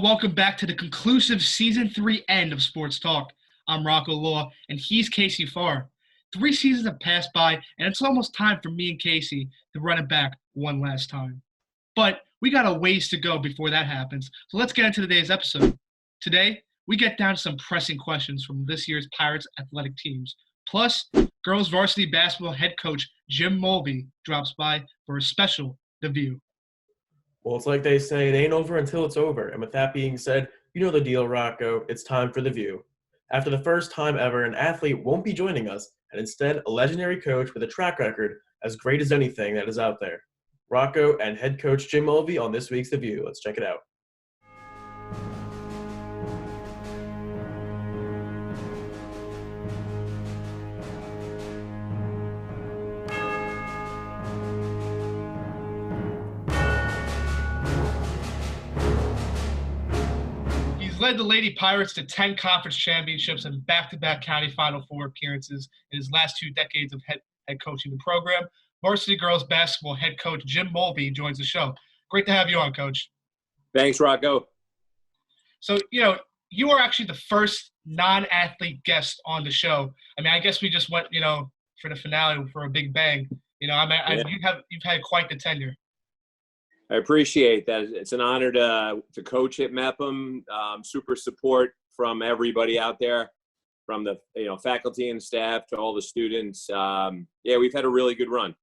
welcome back to the conclusive Season 3 end of Sports Talk. I'm Rocco Law, and he's Casey Farr. 3 seasons have passed by, and it's almost time for me and Casey to run it back one last time. But we got a ways to go before that happens, so let's get into today's episode. Today, we get down to some pressing questions from this year's Pirates athletic teams. Plus, girls varsity basketball head coach Jim Mulvey drops by for a special The View. Well, it's like they say, it ain't over until it's over. And with that being said, you know the deal, Rocco. It's time for The View. After the first time ever, an athlete won't be joining us, and instead a legendary coach with a track record as great as anything that is out there. Rocco and head coach Jim Mulvey on this week's The View. Let's check it out. Led the Lady Pirates to 10 conference championships and back-to-back County Final Four appearances in his last 2 decades of head coaching the program. Varsity girls basketball head coach Jim Mulvey joins the show. Great to have you on, Coach. Thanks, Rocco. So, you are actually the first non-athlete guest on the show. I mean, I guess we just went, for the finale for a big bang. You've had quite the tenure. I appreciate that. It's an honor to coach at Mepham. Super support from everybody out there, from the faculty and staff to all the students. We've had a really good run.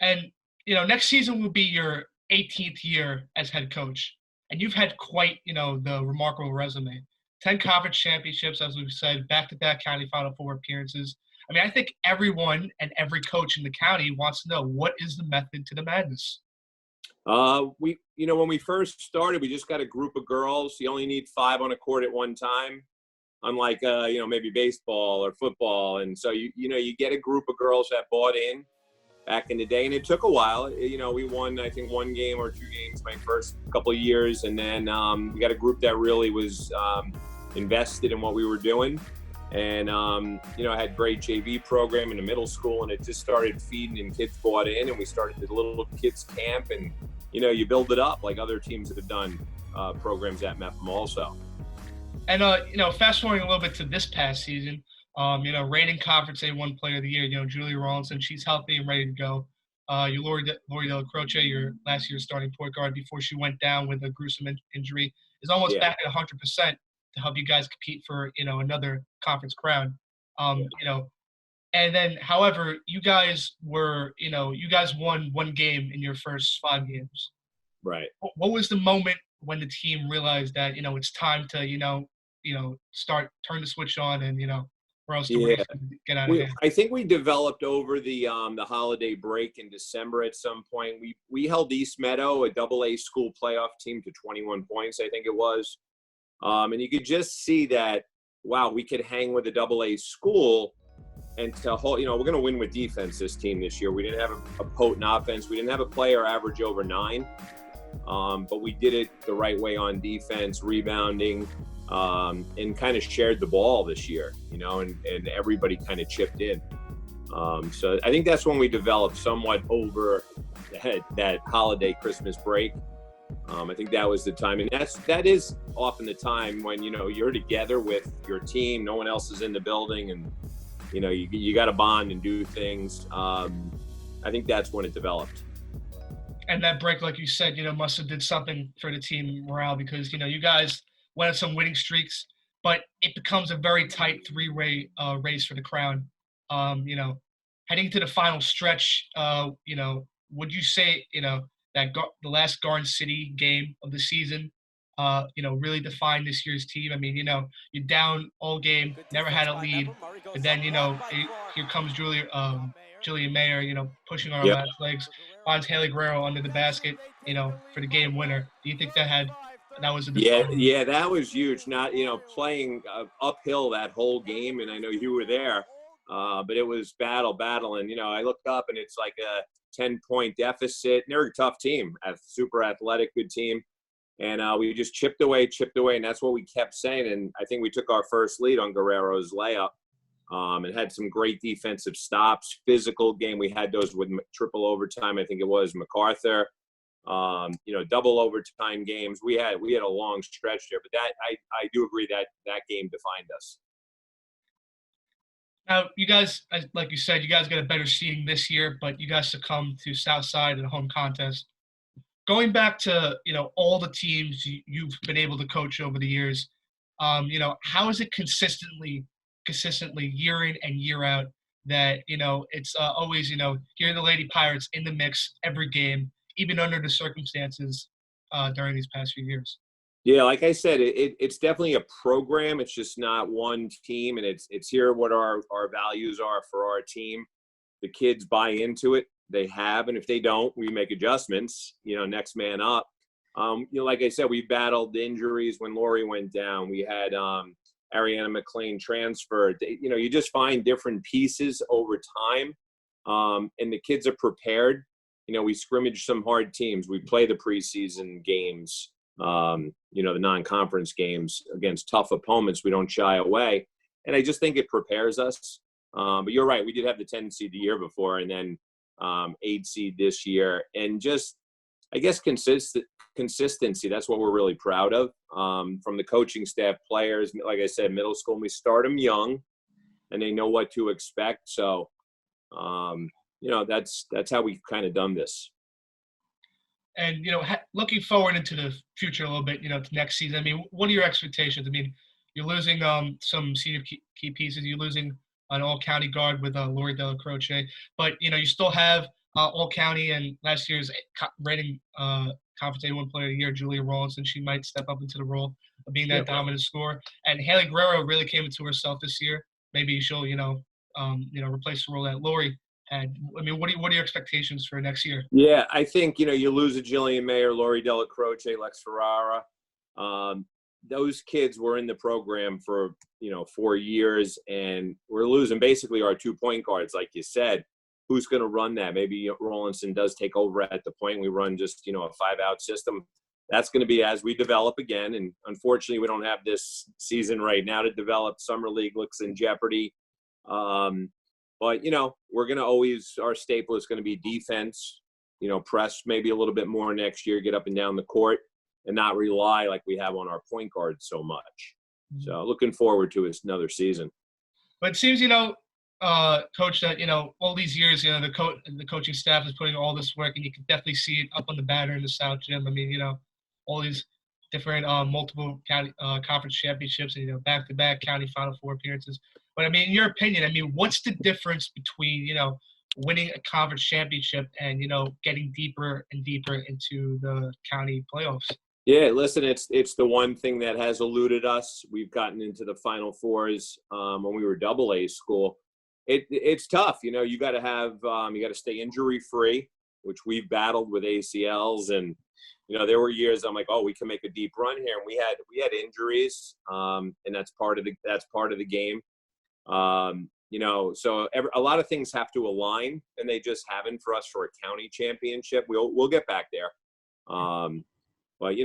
And next season will be your 18th year as head coach, and you've had quite the remarkable resume. 10 conference championships, as we've said, back-to-back County Final Four appearances. I mean, I think everyone and every coach in the county wants to know, what is the method to the madness? When we first started, we just got a group of girls. You only need 5 on a court at one time, unlike, maybe baseball or football. And so, you get a group of girls that bought in back in the day, and it took a while. We won, I think, 1 game or 2 games my first couple of years. And then we got a group that really was invested in what we were doing. And, I had great JV program in the middle school, and it just started feeding, and kids bought in, and we started the little kids camp, and, you build it up like other teams that have done programs at Mepham also. And, fast forwarding a little bit to this past season, reigning Conference A1 Player of the Year, Julia Rawlinson, she's healthy and ready to go. Lori Della Croce, your last year's starting point guard before she went down with a gruesome injury, is almost back at 100%. To help you guys compete for, another conference crown. And then, however, you guys were, you guys won 1 game in your first 5 games. Right. What was the moment when the team realized that, it's time to, turn the switch on and, or else the race can get out of hand? I think we developed over the holiday break in December at some point. We held East Meadow, a AA school playoff team, to 21 points, I think it was. And you could just see that, wow, we could hang with a AA school and to hold, we're going to win with defense this team this year. We didn't have a potent offense. We didn't have a player average over 9. But we did it the right way on defense, rebounding, and kind of shared the ball this year, and everybody kind of chipped in. So I think that's when we developed somewhat over that holiday Christmas break. I think that was the time, and that is often the time when you're together with your team, no one else is in the building, and you got to bond and do things. I think that's when it developed. And that break, like you said, must have did something for the team morale, because you guys went on some winning streaks, but it becomes a very tight 3-way race for the crown. Heading to the final stretch, would you say that the last Garden City game of the season, really defined this year's team? I mean, you're down all game, never had a lead, and then, here comes Julia Mayer, pushing on our last legs, finds Haley Guerrero under the basket, for the game winner. Do you think that was a defining? Yeah, that was huge. Not, playing uphill that whole game, and I know you were there, but it was battle, and, I looked up, and it's like a 10-point deficit. They're a tough team, a super athletic, good team. And we just chipped away. And that's what we kept saying. And I think we took our first lead on Guerrero's layup. And had some great defensive stops, physical game. We had those with triple overtime. I think it was MacArthur. double overtime games. We had a long stretch there, but that I do agree that game defined us. Now, you guys, like you said, you guys got a better seeding this year, but you guys succumbed to Southside in a home contest. Going back to, all the teams you've been able to coach over the years, how is it consistently year in and year out that, it's always, here are the Lady Pirates in the mix every game, even under the circumstances during these past few years? Yeah, like I said, it's definitely a program. It's just not one team, and it's here what our values are for our team. The kids buy into it. They have, and if they don't, we make adjustments, next man up. Like I said, we battled injuries when Lori went down. We had Ariana McLean transferred. You just find different pieces over time, and the kids are prepared. We scrimmage some hard teams. We play the preseason games, the non-conference games against tough opponents. We don't shy away, and I just think it prepares us. But you're right. We did have the 10 seed the year before, and then 8 seed this year, and just, I guess, consistency. That's what we're really proud of from the coaching staff, players. Like I said, middle school, we start them young, and they know what to expect. So, that's how we've kind of done this. And, looking forward into the future a little bit, to next season, I mean, what are your expectations? I mean, you're losing some senior key pieces. You're losing an all-county guard with Lori Della Croce. But, you still have all-county and last year's rating Conference A1 Player of the Year, Julia Rawlinson. She might step up into the role of being that dominant scorer. And Haley Guerrero really came into herself this year. Maybe she'll, replace the role that Lori had. I mean, what are your expectations for next year? Yeah, I think, you lose a Jillian Mayer, Lori Della Croce, Lex Ferrara. Those kids were in the program for, 4 years, and we're losing basically our 2 point guards, like you said. Who's going to run that? Maybe Rawlinson does take over at the point. We run just, a 5-out system. That's going to be as we develop again. And unfortunately, we don't have this season right now to develop. Summer League looks in jeopardy. But, we're going to always – our staple is going to be defense, press maybe a little bit more next year, get up and down the court, and not rely like we have on our point guard so much. So looking forward to another season. But it seems, Coach, that, all these years, the coaching staff is putting all this work, and you can definitely see it up on the banner in the South Gym. I mean, all these different multiple county conference championships and, back-to-back county Final Four appearances. But, I mean, in your opinion, what's the difference between, winning a conference championship and, getting deeper and deeper into the county playoffs? Yeah, listen, it's the one thing that has eluded us. We've gotten into the Final Fours when we were AA school. It's tough. You got to have you got to stay injury free, which we've battled with ACLs, and there were years I'm like, oh, we can make a deep run here, and we had injuries, and that's part of the game. So a lot of things have to align, and they just haven't for us for a county championship. We'll get back there, but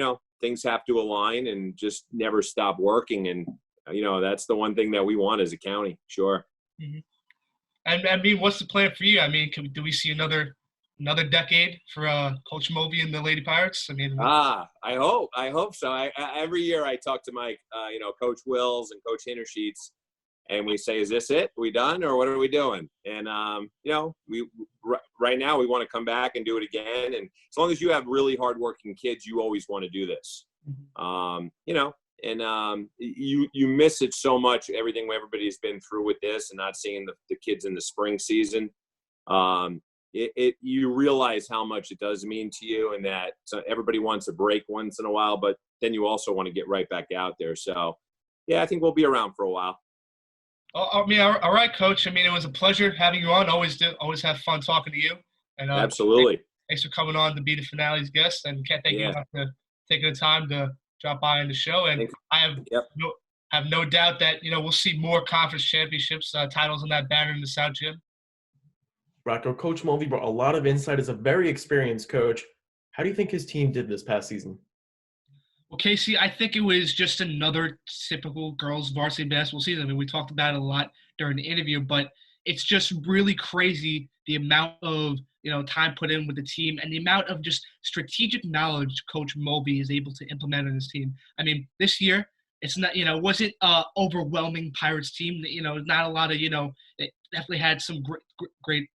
things have to align and just never stop working, and that's the one thing that we want as a county. Sure. Mm-hmm. And what's the plan for you? Do we see another decade for Coach Mulvey and the Lady Pirates? I hope so. Every year I talk to my, Coach Wills and Coach Hintersheets, and we say, "Is this it? Are we done, or what are we doing?" And we right now we want to come back and do it again. And as long as you have really hardworking kids, you always want to do this. Mm-hmm. And you miss it so much, everything everybody's been through with this and not seeing the kids in the spring season. You realize how much it does mean to you, and that everybody wants a break once in a while, but then you also want to get right back out there. So, yeah, I think we'll be around for a while. All right, Coach. It was a pleasure having you on. Always have fun talking to you. And absolutely. Thanks for coming on to be the finale's guest, and can't thank you enough for taking the time to drop by on the show. And I have no doubt that we'll see more conference championships titles on that banner in the South Gym. Rocco, Coach Mulvey brought a lot of insight as a very experienced coach. How do you think his team did this past season? Well, Casey, I think it was just another typical girls varsity basketball season. We talked about it a lot during the interview, but it's just really crazy the amount of time put in with the team and the amount of just strategic knowledge Coach Mulvey is able to implement on his team. I mean, this year it's not wasn't overwhelming Pirates team. Not a lot of it definitely had some great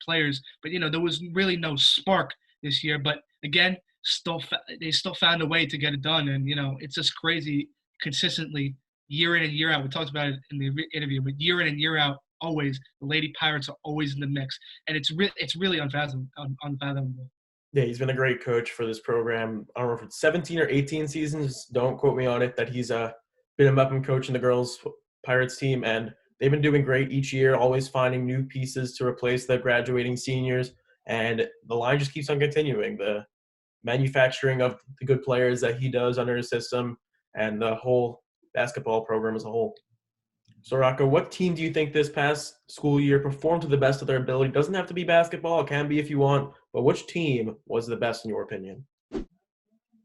players, but there was really no spark this year. But again, they still found a way to get it done, and it's just crazy consistently year in and year out. We talked about it in the interview, but year in and year out, always the Lady Pirates are always in the mix, and it's really unfathomable. Yeah, he's been a great coach for this program. I don't know if it's 17 or 18 seasons. Don't quote me on it. That he's been a Mepham coach in the girls Pirates team, and they've been doing great each year, always finding new pieces to replace the graduating seniors, and the line just keeps on continuing. The manufacturing of the good players that he does under his system, and the whole basketball program as a whole. So, Rocco, what team do you think this past school year performed to the best of their ability? Doesn't have to be basketball. It can be if you want. But which team was the best in your opinion?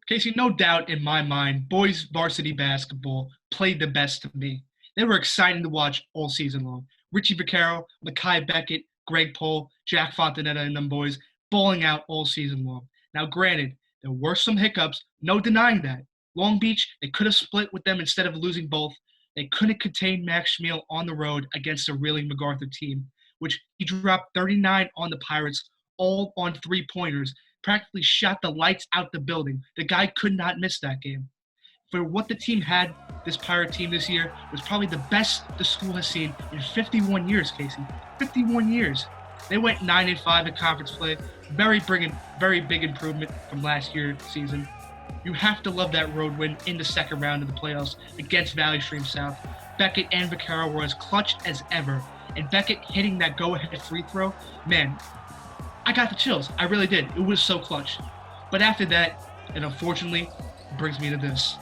Casey, no doubt in my mind, boys varsity basketball played the best to me. They were exciting to watch all season long. Richie Vaccaro, Makai Beckett, Greg Pohl, Jack Fontanetta, and them boys balling out all season long. Now, granted, there were some hiccups, no denying that. Long Beach, they could have split with them instead of losing both. They couldn't contain Max Schmiel on the road against a reeling MacArthur team, which he dropped 39 on the Pirates, all on three-pointers, practically shot the lights out the building. The guy could not miss that game. For what the team had, this Pirate team this year was probably the best the school has seen in 51 years, Casey. 51 years. They went 9-5 in conference play. Very big improvement from last year's season. You have to love that road win in the second round of the playoffs against Valley Stream South. Beckett and Vaccaro were as clutch as ever. And Beckett hitting that go-ahead free throw, man, I got the chills. I really did. It was so clutch. But after that, and unfortunately, it brings me to this.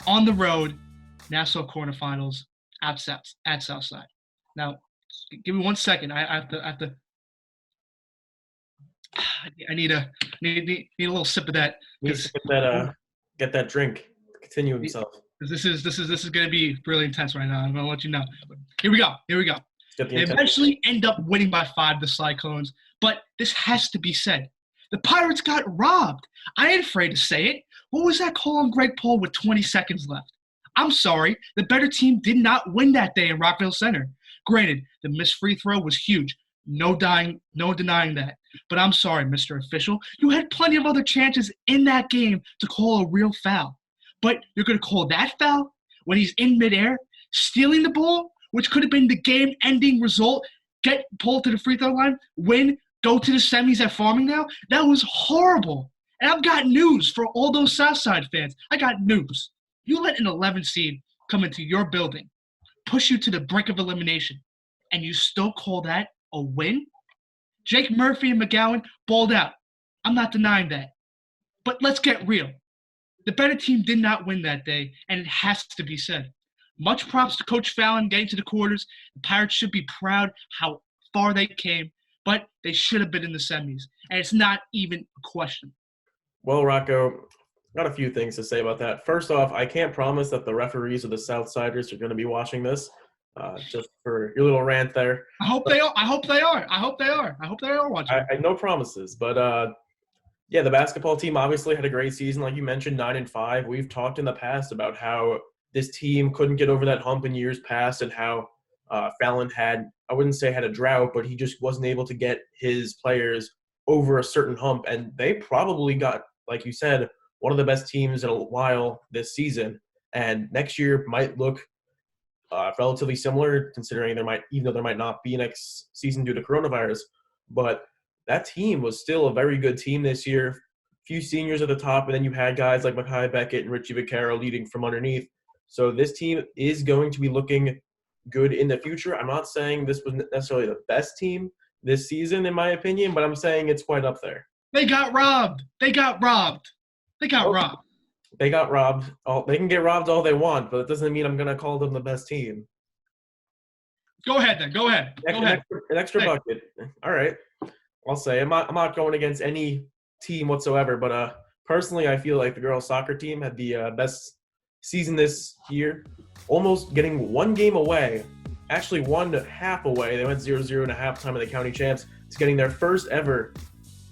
On the road, Nassau quarterfinals at Southside. Now, give me 1 second. I have to. I need a little sip of that. Get that drink. Continue himself. This is going to be really intense right now. I'm going to let you know. But here we go. They eventually end up winning by 5, the Cyclones. But this has to be said. The Pirates got robbed. I ain't afraid to say it. What was that call on Greg Pohl with 20 seconds left? I'm sorry. The better team did not win that day in Rockville Center. Granted, the missed free throw was huge. No denying that. But I'm sorry, Mr. Official. You had plenty of other chances in that game to call a real foul. But you're going to call that foul when he's in midair, stealing the ball, which could have been the game-ending result, get pulled to the free throw line, win, go to the semis at Farmingdale? That was horrible. And I've got news for all those Southside fans. I got news. You let an 11 seed come into your building, push you to the brink of elimination, and you still call that a win? Jake Murphy and McGowan balled out. I'm not denying that. But let's get real. The better team did not win that day, and it has to be said. Much props to Coach Fallon getting to the quarters. The Pirates should be proud how far they came, but they should have been in the semis, and it's not even a question. Well, Rocco, got a few things to say about that. First off, I can't promise that the referees or the Southsiders are going to be watching this. Just for your little rant there. I hope they are watching. No promises, but yeah, the basketball team obviously had a great season, like you mentioned, 9-5. We've talked in the past about how this team couldn't get over that hump in years past, and how Fallon had, I wouldn't say had a drought, but he just wasn't able to get his players over a certain hump, and they probably got, like you said, one of the best teams in a while this season, and next year might look relatively similar, considering even though there might not be next season due to coronavirus, but that team was still a very good team this year. Few seniors at the top, and then you had guys like Makai Beckett and Richie Vaccaro leading from underneath. So this team is going to be looking good in the future. I'm not saying this was necessarily the best team this season, in my opinion, but I'm saying it's quite up there. They got robbed. They got robbed. They got robbed. They can get robbed all they want, but it doesn't mean I'm going to call them the best team. Go ahead, then. Go ahead. An extra bucket. All right. I'll say I'm not going against any team whatsoever, but personally, I feel like the girls' soccer team had the best season this year, almost getting one game away actually won half away. They went 0-0 in a halftime of the county champs to getting their first ever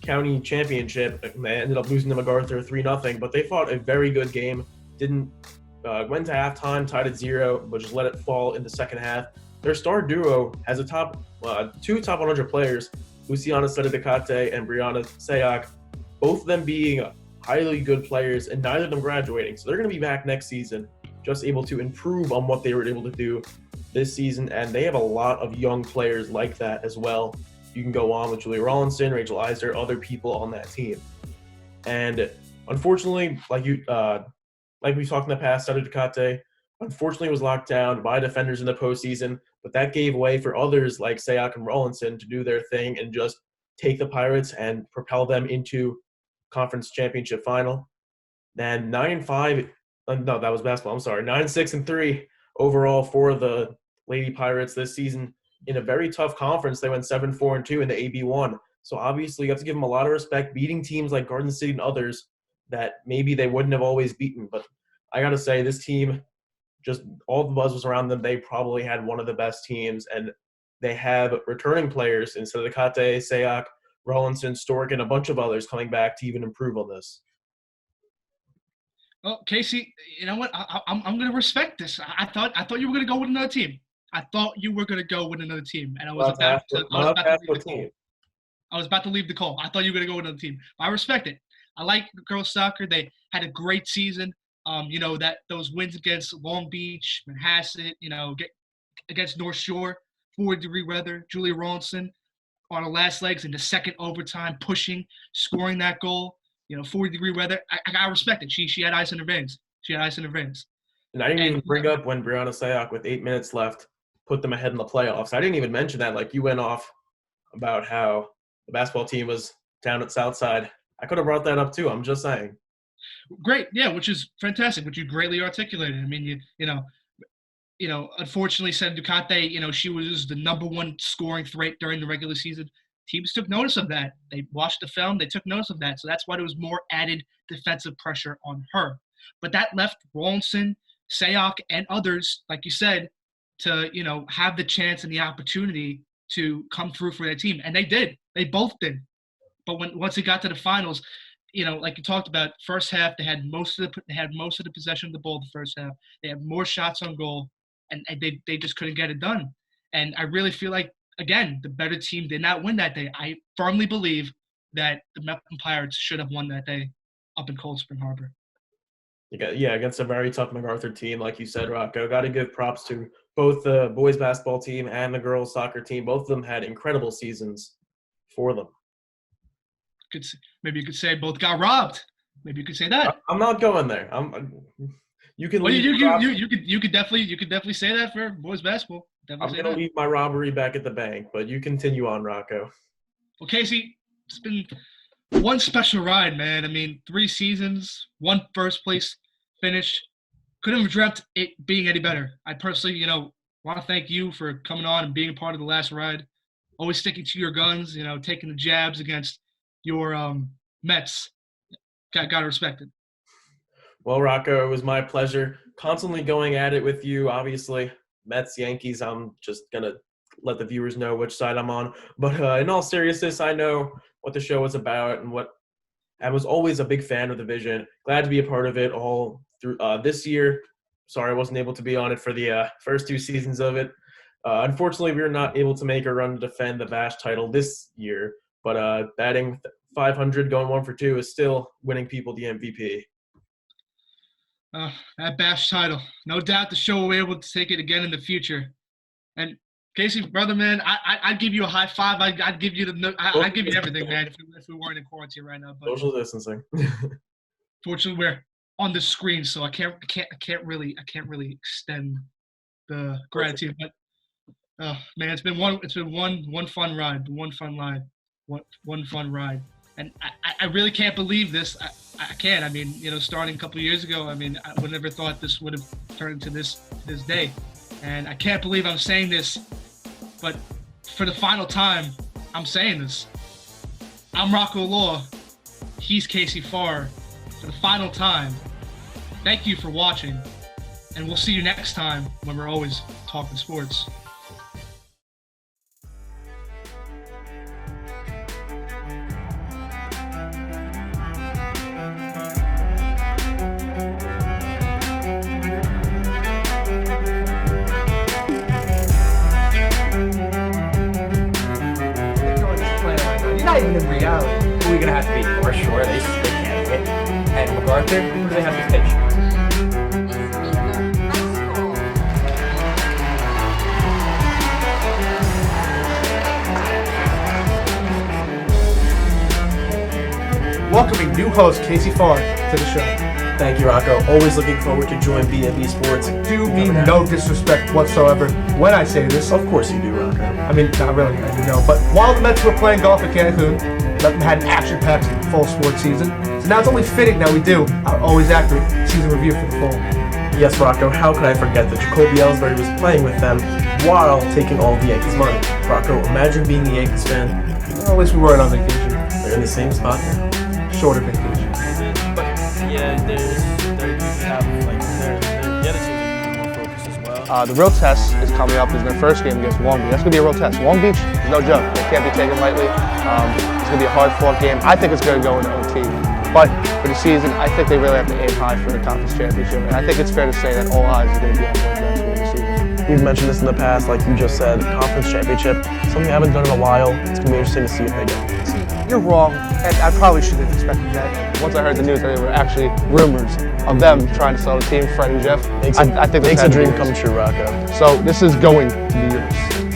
county championship. They ended up losing to MacArthur 3-0, but they fought a very good game. Went to halftime, tied at 0, but just let it fall in the second half. Their star duo has two top 100 players, Luciana Sedicate and Brianna Sayak, both of them being highly good players and neither of them graduating. So they're going to be back next season, just able to improve on what they were able to do this season. And they have a lot of young players like that as well. You can go on with Julie Rawlinson, Rachel Iser, other people on that team. And unfortunately, like we've talked in the past, Sedicate unfortunately was locked down by defenders in the postseason, but that gave way for others like Sayak and Rawlinson to do their thing and just take the Pirates and propel them into conference championship final. Then 9-5, no, that was basketball. I'm sorry, 9-6-3 overall for the Lady Pirates this season. In a very tough conference, they went 7-4-2 in the AB1. So obviously, you have to give them a lot of respect, beating teams like Garden City and others that maybe they wouldn't have always beaten. But I got to say, this team, just all the buzz was around them. They probably had one of the best teams, and they have returning players instead of Sedicate, Sayak, Rawlinson, Stork, and a bunch of others coming back to even improve on this. Well, Casey, you know what? I'm going to respect this. I thought you were going to go with another team. And I was about to leave the call. I thought you were going to go with another team. I respect it. I like girls soccer. They had a great season. Those wins against Long Beach, Manhasset, against North Shore, 40-degree weather. Julia Rawlinson on her last legs in the second overtime, pushing, scoring that goal. 40-degree weather. I respect it. She had ice in her veins. And I didn't even bring up when Brianna Sayak, with 8 minutes left, put them ahead in the playoffs. I didn't even mention that. Like, you went off about how the basketball team was down at Southside. I could have brought that up too. I'm just saying. Great, yeah, which is fantastic, which you greatly articulated. I mean, unfortunately, Sedicate, she was the number one scoring threat during the regular season. Teams took notice of that. They watched the film. They took notice of that. So that's why there was more added defensive pressure on her. But that left Rawlinson, Sayak, and others, like you said, to, have the chance and the opportunity to come through for their team. And they did. They both did. But once it got to the finals, like you talked about, first half, they had most of the possession of the ball the first half. They had more shots on goal, and they just couldn't get it done. And I really feel like, again, the better team did not win that day. I firmly believe that the Mepham Pirates should have won that day up in Cold Spring Harbor. Yeah, against a very tough MacArthur team, like you said, Rocco. Got to give props to both the boys basketball team and the girls soccer team. Both of them had incredible seasons for them. Maybe you could say both got robbed. Maybe you could say that. I'm not going there. You can. Well, you could definitely say that for boys basketball. I'm gonna leave my robbery back at the bank, but you continue on, Rocco. Well, Casey, it's been one special ride, man. I mean, 3 seasons, 1 first place finish. Couldn't have dreamt it being any better. I personally, want to thank you for coming on and being a part of the last ride. Always sticking to your guns, taking the jabs against your Mets. Gotta respect it. Well, Rocco, it was my pleasure. Constantly going at it with you, obviously. Mets, Yankees, I'm just going to let the viewers know which side I'm on. But in all seriousness, I know what the show is about and I was always a big fan of the vision. Glad to be a part of it all through this year. Sorry I wasn't able to be on it for the first 2 seasons of it. Unfortunately, we were not able to make a run to defend the Bash title this year. But batting .500, going 1 for 2 is still winning people the MVP. That Bash title. No doubt the show will be able to take it again in the future. And Casey, brother, man, I'd give you a high five. I'd give you I'd give you everything, man, if we weren't in quarantine right now. But social distancing. Fortunately, we're on the screen, so I can't really extend the gratitude. But man, it's been one fun ride. One fun ride. And I really can't believe this. I can't. I mean, starting a couple of years ago, I would never thought this would have turned to this day. And I can't believe I'm saying this, but for the final time, I'm saying this. I'm Rocco Law. He's Casey Farr. For the final time, thank you for watching. And we'll see you next time when we're always talking sports. not even in reality. Who are we gonna have to beat? North Shore, they can't hit. And MacArthur, who do they have to pitch? Welcoming new host Casey Farr to the show. Thank you, Rocco. Always looking forward to join B&B Sports. Do mean no disrespect whatsoever when I say this. Of course you do, Rocco. I mean, not really, I do know. But while the Mets were playing golf at Cancun, Mepham had an action-packed fall sports season. So now it's only fitting that we do our always accurate season review for the fall. Yes, Rocco, how could I forget that Jacoby Ellsbury was playing with them while taking all the Yankees' money? Rocco, imagine being a Yankees fan. Well, at least we weren't on vacation. They're in the same spot now. Shorter vacation. But yeah, they usually have like the other teams are more focused as well. The real test is coming up is their first game against Long Beach. That's going to be a real test. Long Beach is no joke. They can't be taken lightly. It's going to be a hard-fought game. I think it's going to go into OT. But for the season, I think they really have to aim high for the conference championship. And I think it's fair to say that all eyes are going to be on both Mets for the season. We've mentioned this in the past, like you just said, conference championship, something I haven't done in a while. It's going to be interesting to see if they get it. You're wrong, and I probably shouldn't have expected that. Once I heard the news that there were actually rumors of them trying to sell the team, Fred and Jeff, I think makes a that's dream come true, Rocco. So this is going to be yours.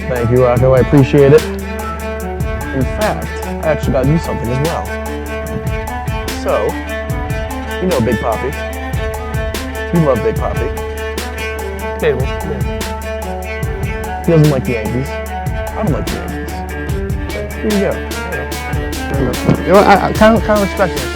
Thank you, Rocco. I appreciate it. In fact, I actually got to do something as well. So, you know Big Papi. You love Big Papi. Table. He doesn't like the Yankees. I don't like the Yankees. Here you go. You know, I kind of respect this.